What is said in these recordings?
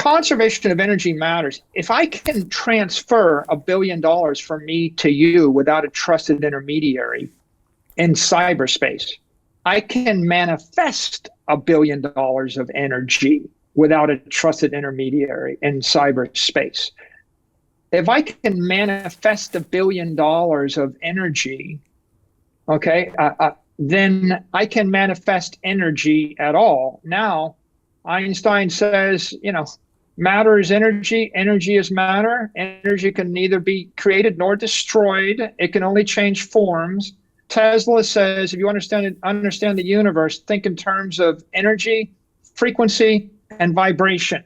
conservation of energy matters. If I can transfer $1 billion from me to you without a trusted intermediary in cyberspace, I can manifest $1 billion of energy without a trusted intermediary in cyberspace. If I can manifest $1 billion of energy, okay, then I can manifest energy at all. Now, Einstein says, matter is energy, energy is matter. Energy can neither be created nor destroyed. It can only change forms. Tesla says, if you understand the universe, think in terms of energy, frequency, and vibration.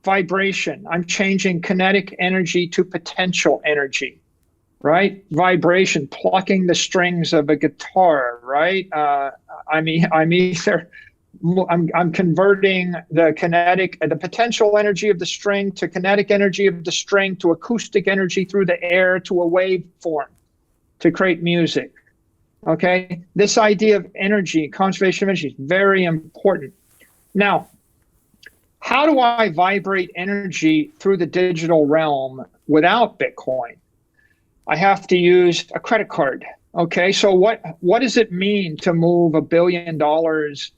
Vibration, I'm changing kinetic energy to potential energy, right? Vibration, plucking the strings of a guitar, right? I'm converting the potential energy of the string to kinetic energy of the string to acoustic energy through the air to a waveform to create music. Okay, this idea of energy, conservation of energy, is very important. Now, how do I vibrate energy through the digital realm without Bitcoin? I have to use a credit card. Okay, so what does it mean to move $1 billion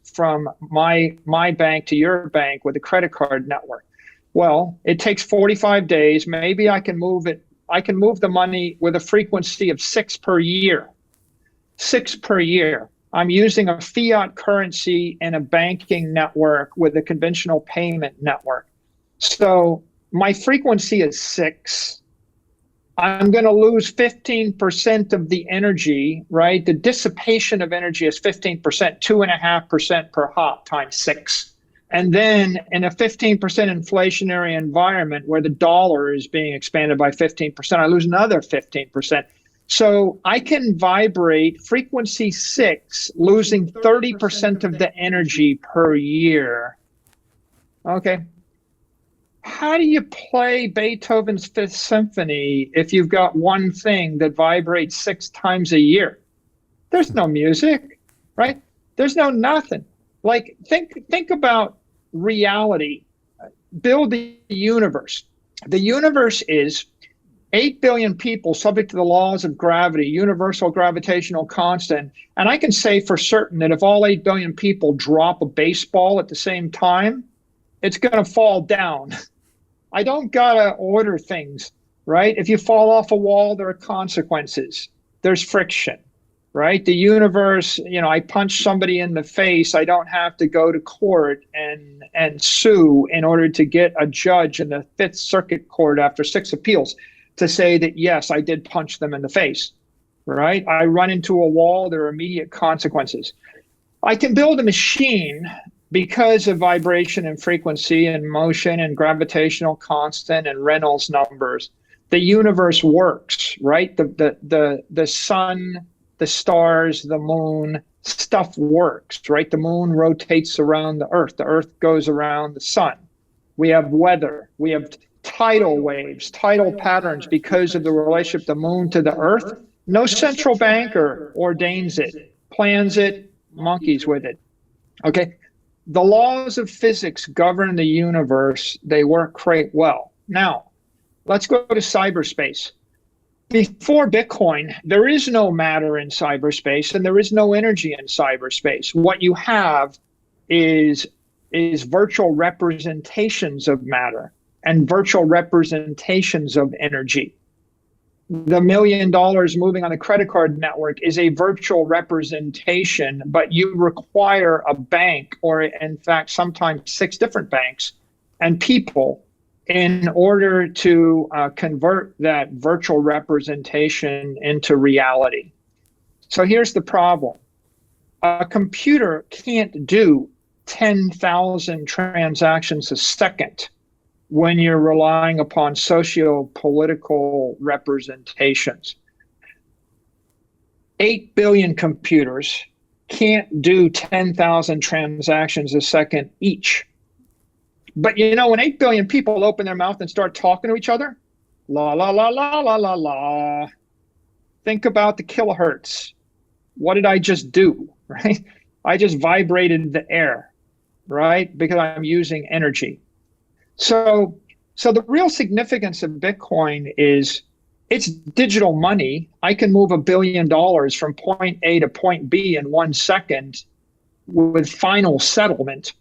from my bank to your bank with a credit card network? Well, it takes 45 days. Maybe I can move it. I can move the money with a frequency of 6 per year. 6 per year. I'm using a fiat currency and a banking network with a conventional payment network. So my frequency is 6. I'm going to lose 15% of the energy, right? The dissipation of energy is 15%, 2.5% per hop times 6. And then in a 15% inflationary environment where the dollar is being expanded by 15%, I lose another 15%. So I can vibrate frequency 6, losing 30% of the energy per year. Okay. How do you play Beethoven's Fifth Symphony if you've got one thing that vibrates 6 times a year? There's no music, right? There's no nothing. Like, think about reality. Build the universe. The universe is 8 billion people subject to the laws of gravity, universal gravitational constant. And I can say for certain that if all 8 billion people drop a baseball at the same time, it's going to fall down. I don't got to order things, right? If you fall off a wall, there are consequences. There's friction, right? The universe, I punch somebody in the face. I don't have to go to court and sue in order to get a judge in the Fifth Circuit Court after 6 appeals to say that, yes, I did punch them in the face, right? I run into a wall, there are immediate consequences. I can build a machine because of vibration and frequency and motion and gravitational constant and Reynolds numbers. The universe works, right? The sun, the stars, the moon, stuff works, right? The moon rotates around the earth goes around the sun. We have weather, we have tidal waves, tidal patterns because of the relationship of the moon to the earth. No central banker ordains it, plans it, monkeys with it. Okay, the laws of physics govern the universe. They work quite well. Now, let's go to cyberspace. Before Bitcoin, there is no matter in cyberspace and there is no energy in cyberspace. What you have is virtual representations of matter and virtual representations of energy. The $1 million moving on a credit card network is a virtual representation, but you require a bank, or in fact, sometimes 6 different banks and people in order to convert that virtual representation into reality. So here's the problem. A computer can't do 10,000 transactions a second when you're relying upon socio-political representations. 8 billion computers can't do 10,000 transactions a second each. But when 8 billion people open their mouth and start talking to each other, la, la, la, la, la, la, la. Think about the kilohertz. What did I just do, right? I just vibrated the air, right? Because I'm using energy. So, so the real significance of Bitcoin is it's digital money. I can move $1 billion from point A to point B in 1 second with final settlement.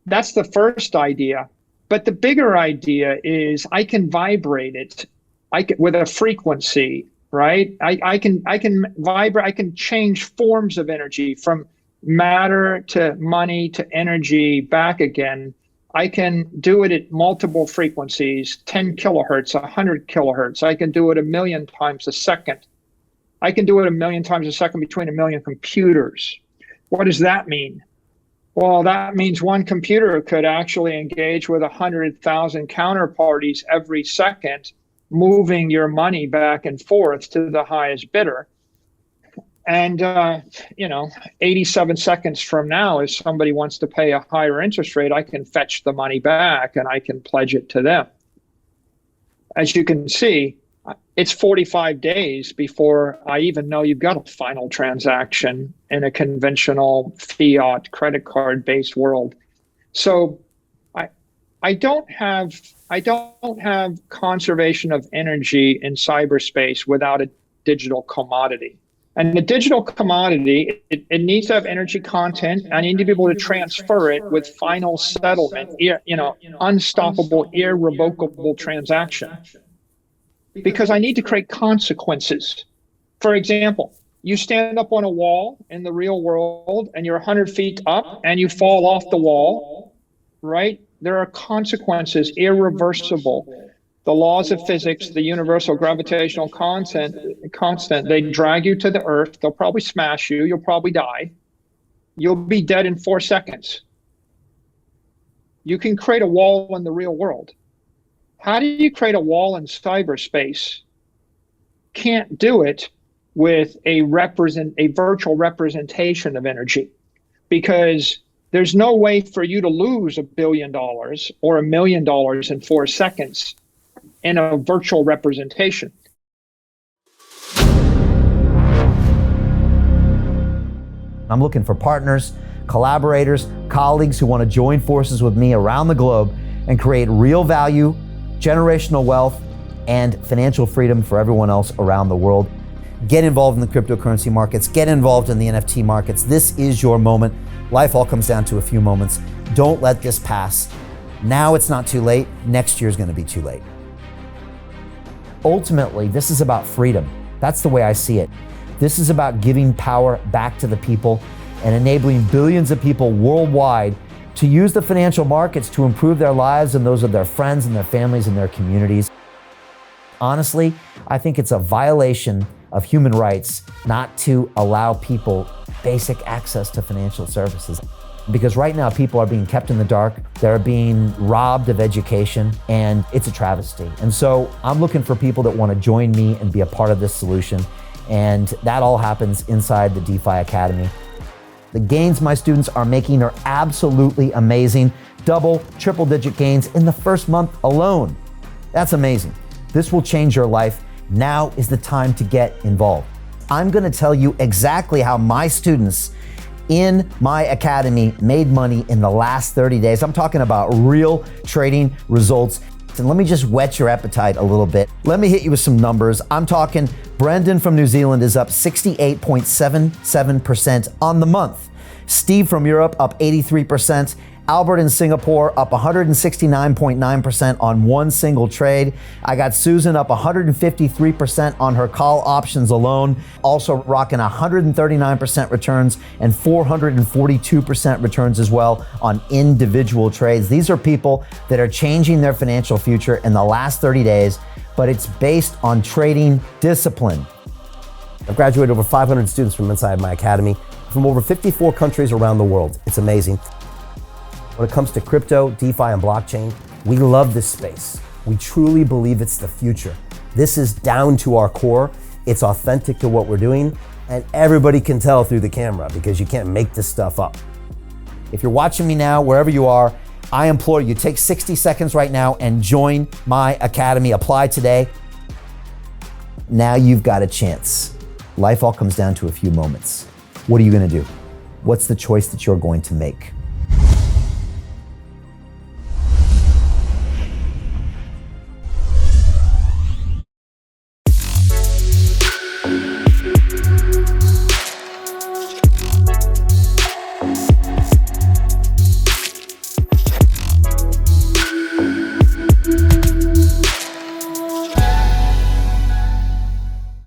That's the first idea. But the bigger idea is I can vibrate it. With a frequency, right? I can vibrate. I can change forms of energy from matter to money to energy back again. I can do it at multiple frequencies, 10 kilohertz, 100 kilohertz. I can do it 1,000,000 times a second. I can do it 1,000,000 times a second between 1,000,000 computers. What does that mean? Well, that means one computer could actually engage with 100,000 counterparties every second, moving your money back and forth to the highest bidder. And, 87 seconds from now, if somebody wants to pay a higher interest rate, I can fetch the money back and I can pledge it to them. As you can see, it's 45 days before I even know you've got a final transaction in a conventional fiat credit card based world. So I don't have conservation of energy in cyberspace without a digital commodity. And the digital commodity, it needs to have energy content. I need to be able to transfer it with final settlement, unstoppable, irrevocable transaction. Because I need to create consequences. For example, you stand up on a wall in the real world and you're 100 feet up and you fall off the wall, right? There are consequences, irreversible. The laws of physics, the universal gravitational constant, they drag you to the earth. They'll probably smash you. You'll probably die. You'll be dead in 4 seconds. You can create a wall in the real world. How do you create a wall in cyberspace? Can't do it with a virtual representation of energy, because there's no way for you to lose $1 billion or $1 million in 4 seconds in a virtual representation. I'm looking for partners, collaborators, colleagues who want to join forces with me around the globe and create real value, generational wealth, and financial freedom for everyone else around the world. Get involved in the cryptocurrency markets, get involved in the NFT markets. This is your moment. Life all comes down to a few moments. Don't let this pass. Now it's not too late. Next year's going to be too late. Ultimately, this is about freedom. That's the way I see it. This is about giving power back to the people and enabling billions of people worldwide to use the financial markets to improve their lives and those of their friends and their families and their communities. Honestly, I think it's a violation of human rights not to allow people basic access to financial services. Because right now people are being kept in the dark, they're being robbed of education, and it's a travesty. And so I'm looking for people that want to join me and be a part of this solution. And that all happens inside the DeFi Academy. The gains my students are making are absolutely amazing. Double, triple digit gains in the first month alone. That's amazing. This will change your life. Now is the time to get involved. I'm going to tell you exactly how my students in my academy made money in the last 30 days. I'm talking about real trading results. And let me just whet your appetite a little bit. Let me hit you with some numbers. I'm talking Brendan from New Zealand is up 68.77% on the month. Steve from Europe up 83%. Albert in Singapore up 169.9% on one single trade. I got Susan up 153% on her call options alone, also rocking 139% returns and 442% returns as well on individual trades. These are people that are changing their financial future in the last 30 days, but it's based on trading discipline. I've graduated over 500 students from inside my academy from over 54 countries around the world. It's amazing. When it comes to crypto, DeFi, and blockchain, we love this space. We truly believe it's the future. This is down to our core. It's authentic to what we're doing, and everybody can tell through the camera because you can't make this stuff up. If you're watching me now, wherever you are, I implore you, take 60 seconds right now and join my academy. Apply today. Now you've got a chance. Life all comes down to a few moments. What are you going to do? What's the choice that you're going to make?